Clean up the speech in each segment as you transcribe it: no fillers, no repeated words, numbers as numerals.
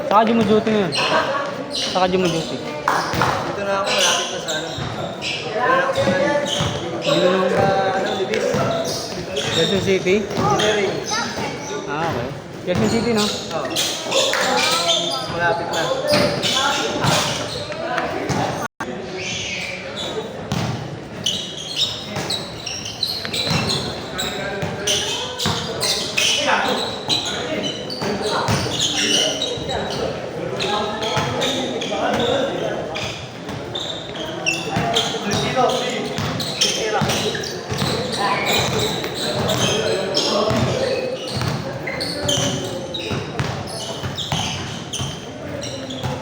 Saka Jumuduty ngayon. Saka Jumuduty. Dito na ako, malapit na sa ano. Wala na ako sa Dito nung Libis. Quezon City. Engineering. Ah, okay. Quezon City, no? Oo. Malapit na.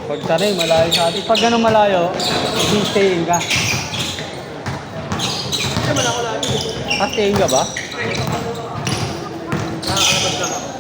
Pag taray, malayo sa atin. Pag ganun malayo, stayin ka. Hindi naman ako lagi. Ah, stayin ka ba? Nakakalabas lang ako.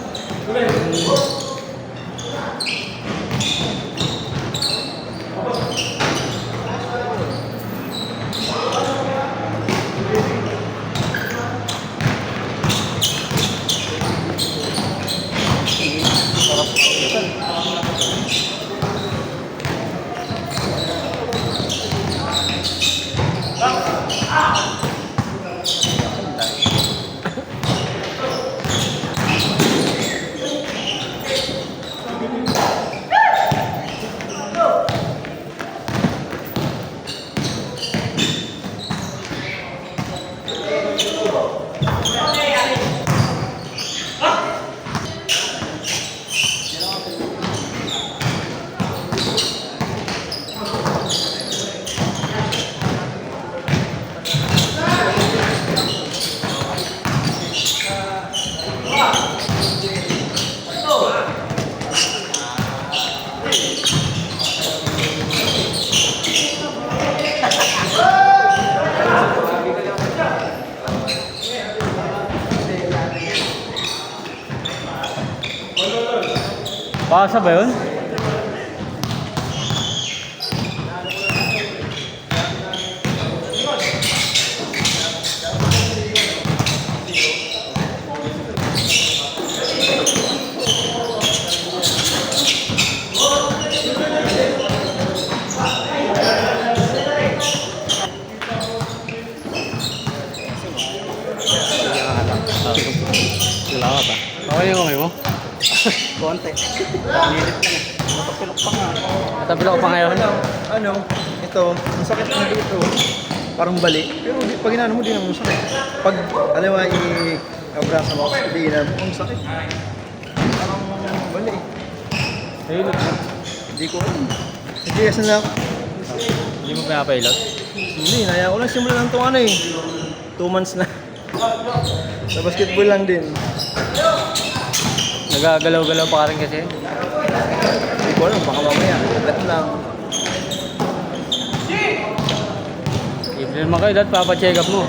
Pasa ba yun? Salamat ah. Okay yung kamay mo? Konti. Pinilit lang eh. Matapilok pa nga. Natapil ako pa ngayon. Ano? Ito. Ang sakit na dito. Parang bali. Pero pag inano mo, di naman masakit. Pag, alam mo, i-abrasa mo, hindi inano mo, ang sakit. Parang bali. Ayun. Hindi ko alam. Sige, asan na ako? Hindi mo pinapailot? Hindi, naya ko lang simulan ng itong ano eh. 2 months na. Sa basketball lang din. Nagagalaw-galaw pa ka rin kasi. Hindi ko alam, baka mamaya. Lahat lang. Libre naman kayo dahil papacheck up mo.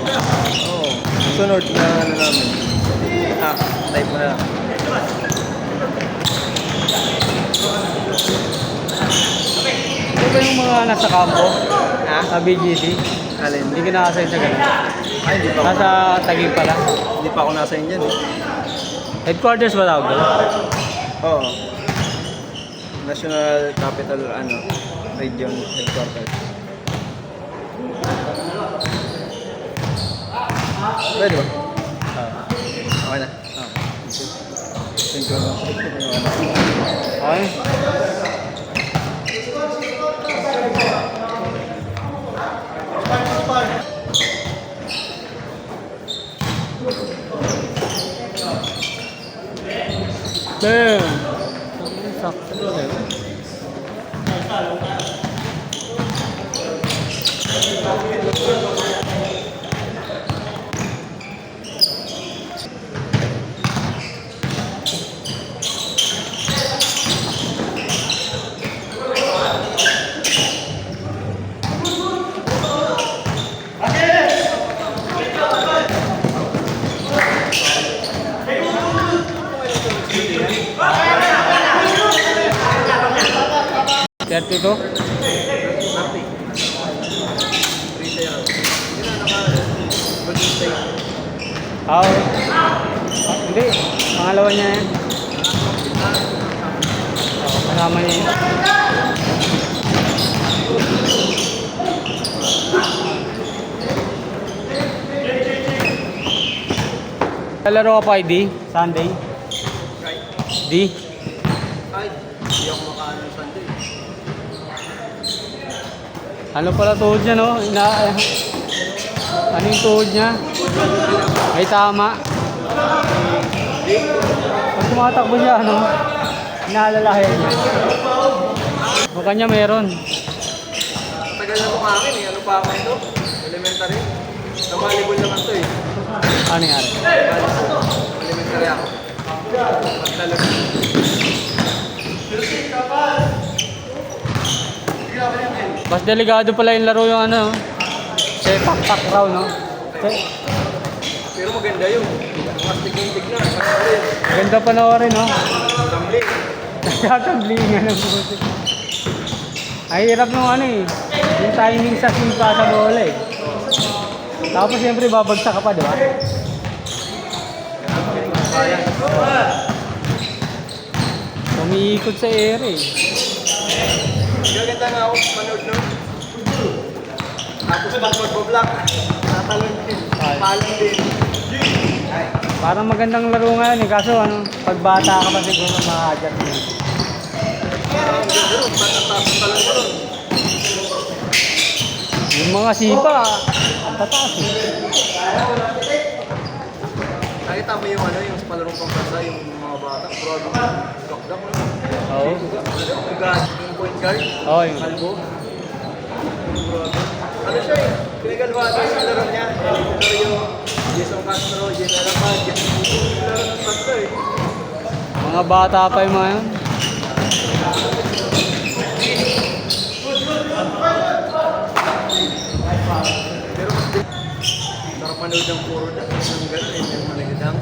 Oo. Sunod na ano namin. Type mo na lang. Ito ba yung mga nasa kampo? Ha? Sa BGC? Alin? Hindi ka nakasign sa ganun. Ay, hindi pa ako. Nasa Taguig pa lang. Hindi pa ako nasa Indian eh. Headquarters ba tawag doon? Oo. National Capital Region Headquarters. Pwede ba? Okay na. Thank you. Okay. Damn! Sakto doon eh. Dito? Oh. Hindi, pangalawa niya yan. kasama niya yun. Laro ka pa, D? Sunday? D? Ay, hindi ako makaano ng Sunday. Ano pala tuhod niya, no? Ano yung tuhod niya? Ay, tama. Pag tumatakbo siya, ano? Inaalalahin niya. Mukha niya meron. Tagal na itong akin eh. Ano pa ako ito? Elementary. Nabalibol naman ito eh. Ano yan? Elementary ako. Magtalog. Mas delikado pala yung laro yung ano. Sepak-tak raw, no? Pero maganda yun. Mas tignan na. Ganda panoorin, no? Tumbling. Nagkakablingan ng puso. Ay, hirap nung ano eh. Yung timing sa simpa sa bola eh. Tapos siyempre babagsak ka pa, di ba? Umiikot sa ere eh. Gaganda nga ako manood no. Tapos pag mag-block, tatalon din. Palong din. Ay. Parang magandang laro ngayon eh. Kaso ano, pag bata ka pa siguro ma-adjust mo. Parang ganda rin. Tapos talon ko rin. Yung mga sipa, ang tataas eh. Nakita mo yung ano, yung palarong pangkasa, yung mga bata, broadway, lockdown mo. Oo. Yung point guard, Oo, yun. kalbo. Ano siya eh, pinagalwado sa laro niya. Laro yung Jason Castro, General Paz, laro ng Castro eh. Mga bata pa yung mga yun. Pero sarap manood ng puro na, ng gano'n eh, yung malagdang.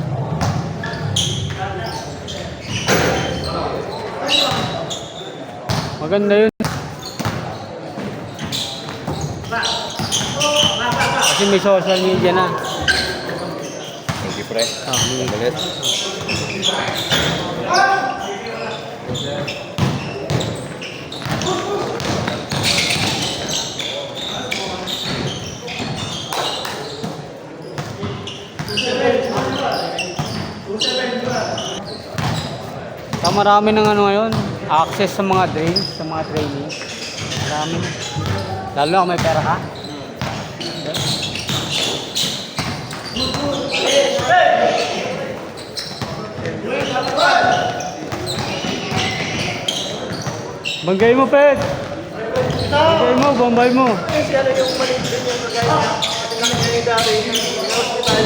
Maganda yun. Kasi may social media na. Thank you, pre. Ah, Galit. Marami ng ano ngayon, access sa mga drills, sa mga training. Marami. Lalo na kung may pera ka. Banggay mo, Pet! Banggay mo, bombay mo. Kasi ano yung maliit din yung kagaya niya. Kasi nakita niya dati, yung hospital.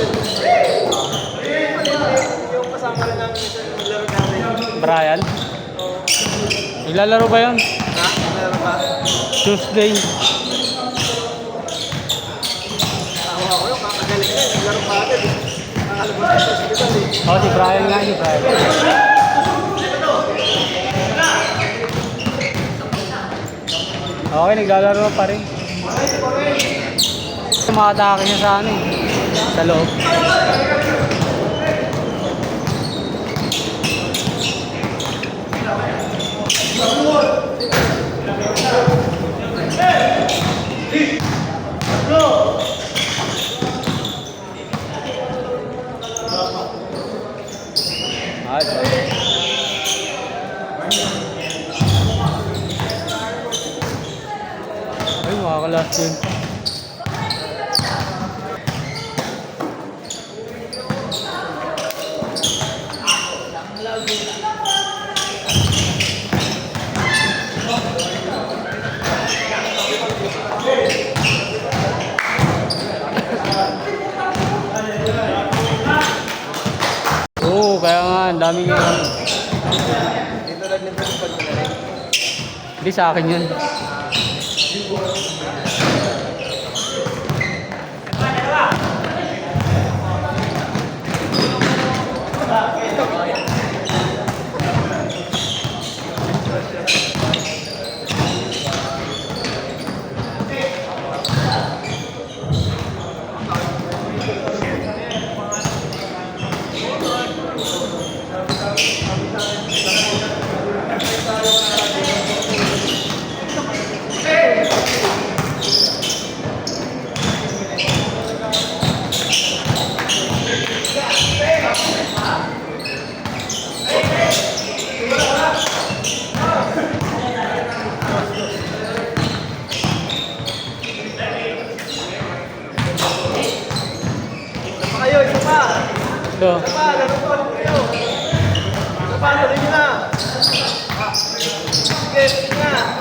Yung kasama rin namin sa laro natin. Brian? Ilalaro ba yun? Ha? Laro ba? Tuesday. Tawa ko yung kakagaling na. Yung laro pa agad. Nakalabas na sa hospital eh. Oh, si Brian nga, si Brian. Okay, naglalaro pa rin. Tumatake siya sa ano eh. Sa loob. Ay, makakalas yun. Oo, kaya nga, ang daming Dito lang nito yung pagmanalig. Hindi sa akin yun. So, Laro pa ulit kayo. Laro pa, laro nyo na. Sige, sige na.